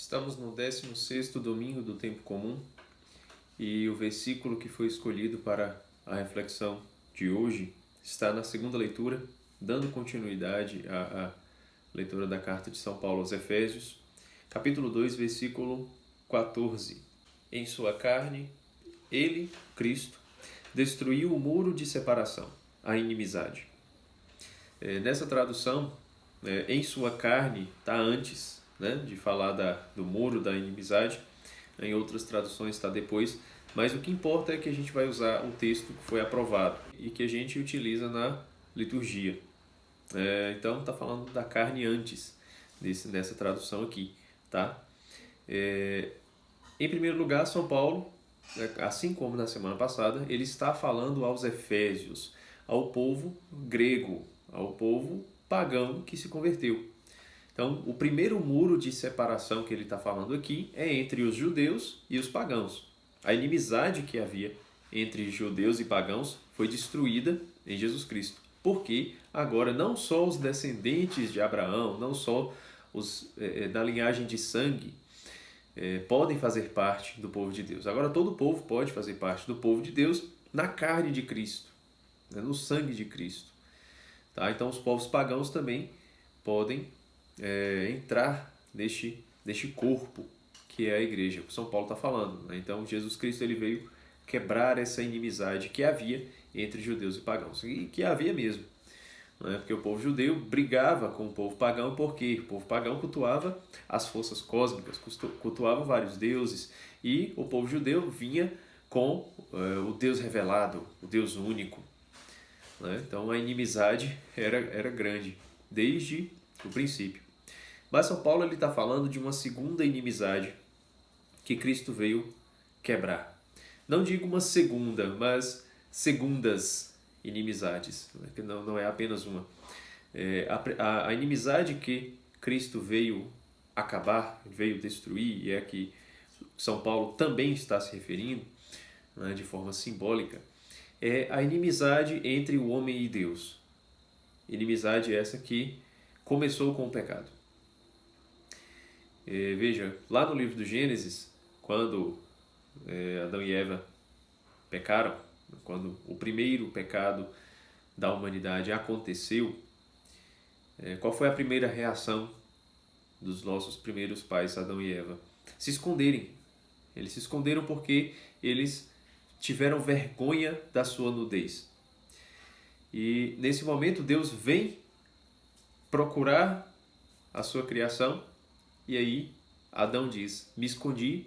Estamos no 16º domingo do tempo comum e o versículo que foi escolhido para a reflexão de hoje está na segunda leitura, dando continuidade à leitura da carta de São Paulo aos Efésios, capítulo 2, versículo 14. Em sua carne, ele, Cristo, destruiu o muro de separação, a inimizade. Nessa tradução, em sua carne, está antes, de falar do muro, da inimizade. Em outras traduções está depois, mas o que importa é que a gente vai usar o texto que foi aprovado e que a gente utiliza na liturgia. Então está falando da carne antes dessa tradução aqui, tá? Em primeiro lugar, São Paulo, assim como na semana passada, ele está falando aos Efésios, ao povo grego, ao povo pagão que se converteu. Então, o primeiro muro de separação que ele está falando aqui é entre os judeus e os pagãos. A inimizade que havia entre judeus e pagãos foi destruída em Jesus Cristo. Porque agora não só os descendentes de Abraão, não só os da linhagem de sangue podem fazer parte do povo de Deus. Agora todo o povo pode fazer parte do povo de Deus na carne de Cristo, no sangue de Cristo. Tá? Então os povos pagãos também podem entrar neste corpo que é a igreja, que São Paulo está falando. Então Jesus Cristo ele veio quebrar essa inimizade que havia entre judeus e pagãos, e que havia mesmo. Porque o povo judeu brigava com o povo pagão, porque o povo pagão cultuava as forças cósmicas, cultuava vários deuses, e o povo judeu vinha com o Deus revelado, o Deus único. Então a inimizade era grande, desde o princípio. Mas São Paulo está falando de uma segunda inimizade que Cristo veio quebrar. Não digo uma segunda, mas segundas inimizades, que não é apenas uma. A inimizade que Cristo veio acabar, veio destruir, e é que São Paulo também está se referindo, de forma simbólica, é a inimizade entre o homem e Deus. Inimizade essa que começou com o pecado. Veja, lá no livro do Gênesis, quando Adão e Eva pecaram, quando o primeiro pecado da humanidade aconteceu, qual foi a primeira reação dos nossos primeiros pais, Adão e Eva? Se esconderem. Eles se esconderam porque eles tiveram vergonha da sua nudez. E nesse momento Deus vem procurar a sua criação, e aí Adão diz: me escondi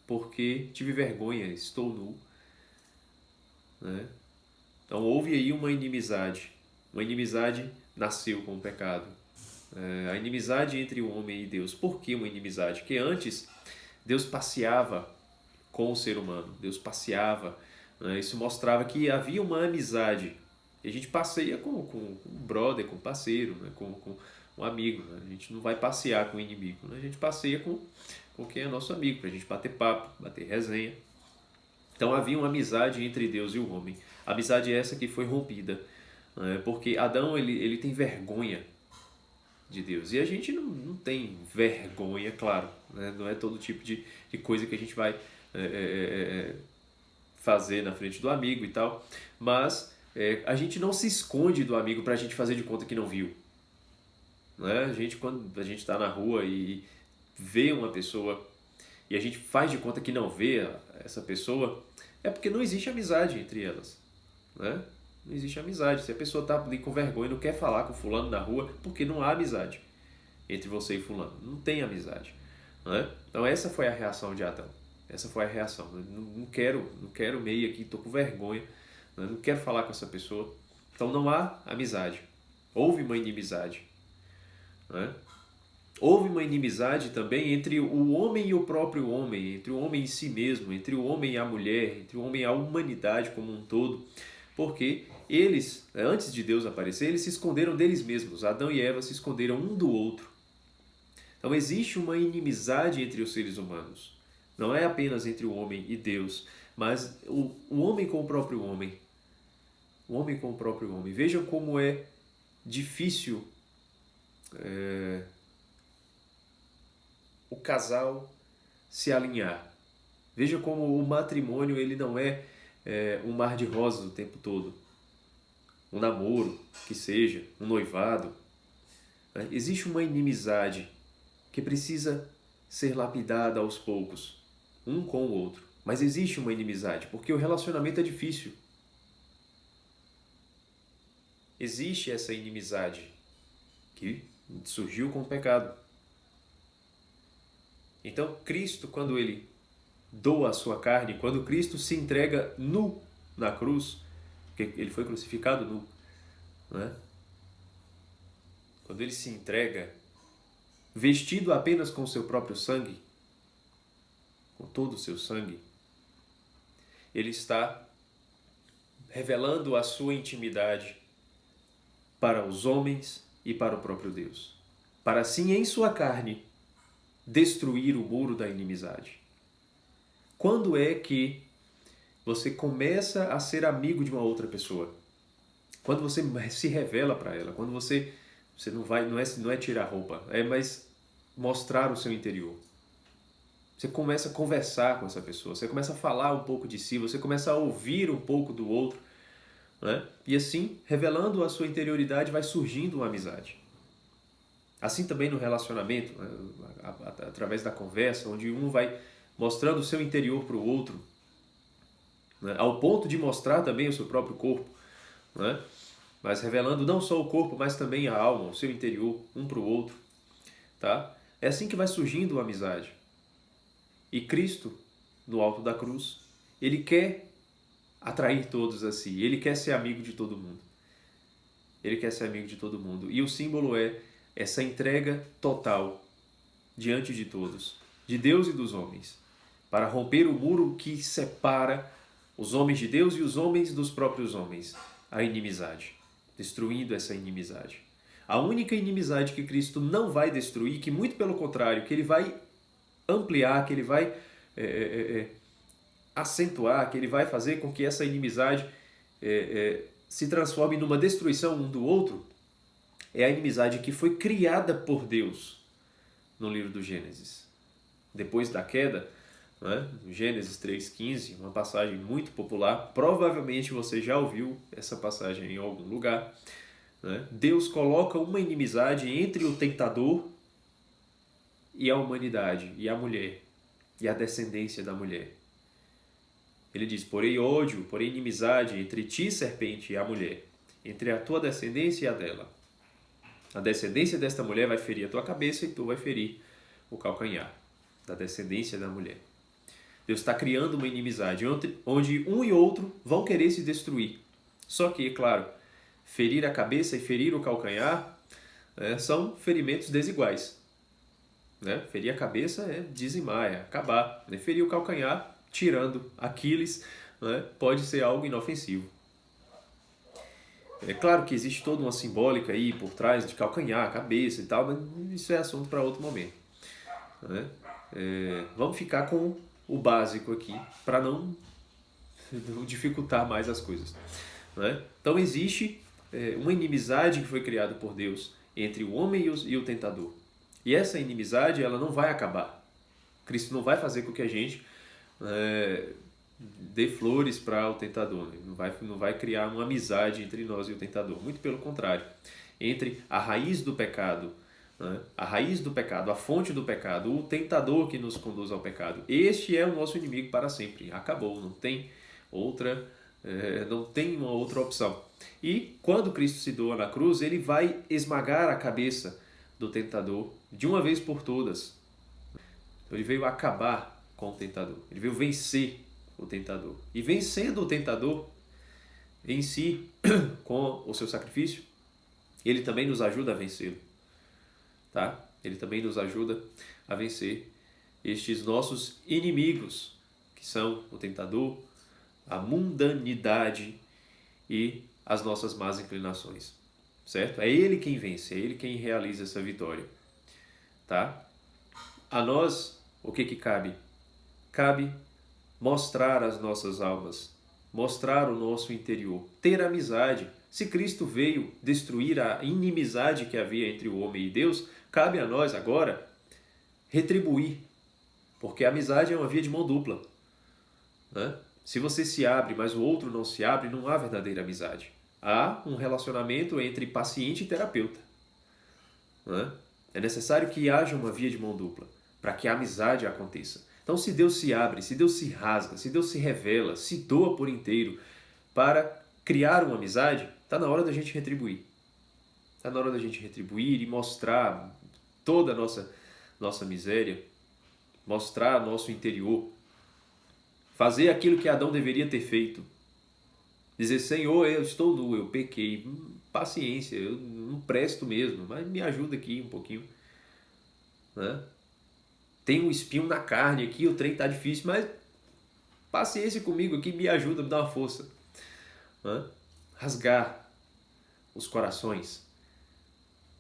porque tive vergonha, estou nu. Então houve aí uma inimizade. Uma inimizade nasceu com o pecado. A inimizade entre o homem e Deus. Por que uma inimizade? Porque antes Deus passeava com o ser humano. Deus passeava. Isso mostrava que havia uma amizade. E a gente passeia com um brother, com um parceiro, com um amigo. A gente não vai passear com o inimigo. A gente passeia com quem é nosso amigo, para a gente bater papo, bater resenha. Então havia uma amizade entre Deus e o homem. A amizade essa que foi rompida. Porque Adão ele tem vergonha de Deus. E a gente não tem vergonha, claro. Não é todo tipo de coisa que a gente vai fazer na frente do amigo e tal. Mas a gente não se esconde do amigo para a gente fazer de conta que não viu. A gente, quando a gente está na rua e vê uma pessoa e a gente faz de conta que não vê essa pessoa, é porque não existe amizade entre elas. Não existe amizade. Se a pessoa está ali com vergonha e não quer falar com fulano na rua, porque não há amizade entre você e fulano. Não tem amizade. Então essa foi a reação de Adão. Essa foi a reação. Não quero meio aqui, estou com vergonha. Não quero falar com essa pessoa. Então não há amizade. Houve uma inimizade. Houve uma inimizade também entre o homem e o próprio homem, entre o homem em si mesmo, entre o homem e a mulher, entre o homem e a humanidade como um todo, porque eles, antes de Deus aparecer, eles se esconderam deles mesmos. Adão e Eva se esconderam um do outro. Então existe uma inimizade entre os seres humanos. Não é apenas entre o homem e Deus, mas o homem com o próprio homem. O homem com o próprio homem. Vejam como é difícil o casal se alinhar. Veja como o matrimônio ele não é, um mar de rosas o tempo todo. Um namoro, que seja, um noivado. Né? Existe uma inimizade que precisa ser lapidada aos poucos, um com o outro. Mas existe uma inimizade, porque o relacionamento é difícil. Existe essa inimizade que surgiu com o pecado. Então, Cristo, quando ele doa a sua carne, quando Cristo se entrega nu na cruz, porque ele foi crucificado nu, né? Quando ele se entrega vestido apenas com o seu próprio sangue, com todo o seu sangue, ele está revelando a sua intimidade para os homens e para o próprio Deus, para assim em sua carne destruir o muro da inimizade. Quando é que você começa a ser amigo de uma outra pessoa? Quando você se revela para ela, quando você não é tirar roupa, é mais mostrar o seu interior. Você começa a conversar com essa pessoa, você começa a falar um pouco de si, você começa a ouvir um pouco do outro, né? E assim, revelando a sua interioridade, vai surgindo uma amizade. Assim também no relacionamento, né? Através da conversa, onde um vai mostrando o seu interior para o outro, né? Ao ponto de mostrar também o seu próprio corpo, né? Mas revelando não só o corpo, mas também a alma, o seu interior, um para o outro. Tá? É assim que vai surgindo a amizade. E Cristo, no alto da cruz, ele quer atrair todos a si, ele quer ser amigo de todo mundo. Ele quer ser amigo de todo mundo. E o símbolo é essa entrega total diante de todos, de Deus e dos homens, para romper o muro que separa os homens de Deus e os homens dos próprios homens, a inimizade, destruindo essa inimizade. A única inimizade que Cristo não vai destruir, que muito pelo contrário, que ele vai ampliar, que ele vai acentuar, que ele vai fazer com que essa inimizade se transforme numa destruição um do outro, é a inimizade que foi criada por Deus no livro do Gênesis. Depois da queda, né, Gênesis 3,15, uma passagem muito popular, provavelmente você já ouviu essa passagem em algum lugar, né? Deus coloca uma inimizade entre o tentador e a humanidade, e a mulher, e a descendência da mulher. Ele diz, porém ódio, porém inimizade entre ti, serpente, e a mulher, entre a tua descendência e a dela. A descendência desta mulher vai ferir a tua cabeça e tu vai ferir o calcanhar da descendência da mulher. Deus está criando uma inimizade onde um e outro vão querer se destruir. Só que, é claro, ferir a cabeça e ferir o calcanhar são ferimentos desiguais. Né? Ferir a cabeça é dizimar, é acabar. Né? Ferir o calcanhar, tirando Aquiles, né? Pode ser algo inofensivo. É claro que existe toda uma simbólica aí por trás de calcanhar, cabeça e tal, mas isso é assunto para outro momento. Né? Vamos ficar com o básico aqui, para não dificultar mais as coisas. Né? Então existe uma inimizade que foi criada por Deus entre o homem e o tentador. E essa inimizade ela não vai acabar. Cristo não vai fazer com que a gente dê flores para o tentador. Né? Não vai criar uma amizade entre nós e o tentador. Muito pelo contrário. Entre a raiz do pecado, né? A raiz do pecado, a fonte do pecado, o tentador que nos conduz ao pecado. Este é o nosso inimigo para sempre. Acabou, não tem uma outra opção. E quando Cristo se doa na cruz, ele vai esmagar a cabeça do tentador de uma vez por todas. Ele veio acabar com o tentador. Ele veio vencer o tentador. E vencendo o tentador em si, com o seu sacrifício, ele também nos ajuda a vencê-lo. Tá? Ele também nos ajuda a vencer estes nossos inimigos, que são o tentador, a mundanidade e as nossas más inclinações. Certo? É ele quem vence, é ele quem realiza essa vitória. Tá? A nós, o que cabe? Cabe mostrar as nossas almas, mostrar o nosso interior, ter amizade. Se Cristo veio destruir a inimizade que havia entre o homem e Deus, cabe a nós agora retribuir, porque a amizade é uma via de mão dupla, né? Se você se abre, mas o outro não se abre, não há verdadeira amizade. Há um relacionamento entre paciente e terapeuta, né? É necessário que haja uma via de mão dupla para que a amizade aconteça. Então, se Deus se abre, se Deus se rasga, se Deus se revela, se doa por inteiro para criar uma amizade, está na hora da gente retribuir. Está na hora da gente retribuir e mostrar toda a nossa miséria, mostrar nosso interior, fazer aquilo que Adão deveria ter feito. Dizer, Senhor, eu estou nu, eu pequei, paciência, eu não presto mesmo, mas me ajuda aqui um pouquinho, né? Tem um espinho na carne aqui, o trem está difícil, mas paciência comigo aqui, me ajuda, me dá uma força, né? Rasgar os corações,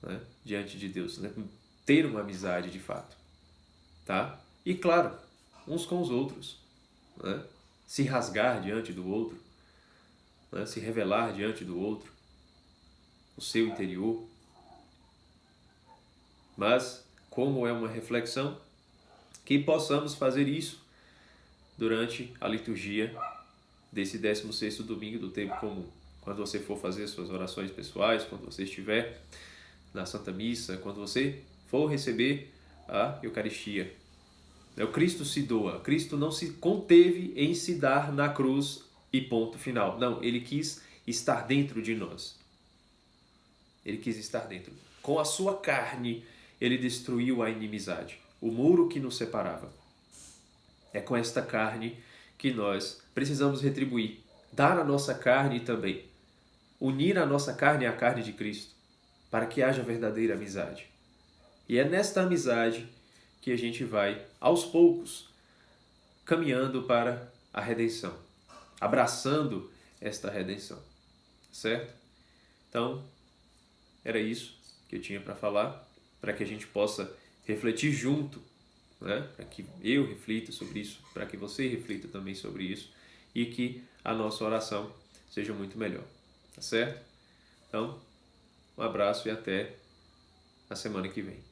né, diante de Deus, né? Ter uma amizade de fato, tá? E claro, uns com os outros, né? Se rasgar diante do outro, né? Se revelar diante do outro, o seu interior. Mas, como é uma reflexão, que possamos fazer isso durante a liturgia desse 16º domingo do tempo comum. Quando você for fazer suas orações pessoais, quando você estiver na Santa Missa, quando você for receber a Eucaristia. O Cristo se doa. Cristo não se conteve em se dar na cruz e ponto final. Não, ele quis estar dentro de nós. Ele quis estar dentro. Com a sua carne, ele destruiu a inimizade, o muro que nos separava. É com esta carne que nós precisamos retribuir. Dar a nossa carne também. Unir a nossa carne à carne de Cristo, para que haja verdadeira amizade. E é nesta amizade que a gente vai, aos poucos, caminhando para a redenção, abraçando esta redenção, certo? Então, era isso que eu tinha para falar, para que a gente possa refletir junto, né? Para que eu reflita sobre isso, para que você reflita também sobre isso e que a nossa oração seja muito melhor, tá certo? Então, um abraço e até a semana que vem.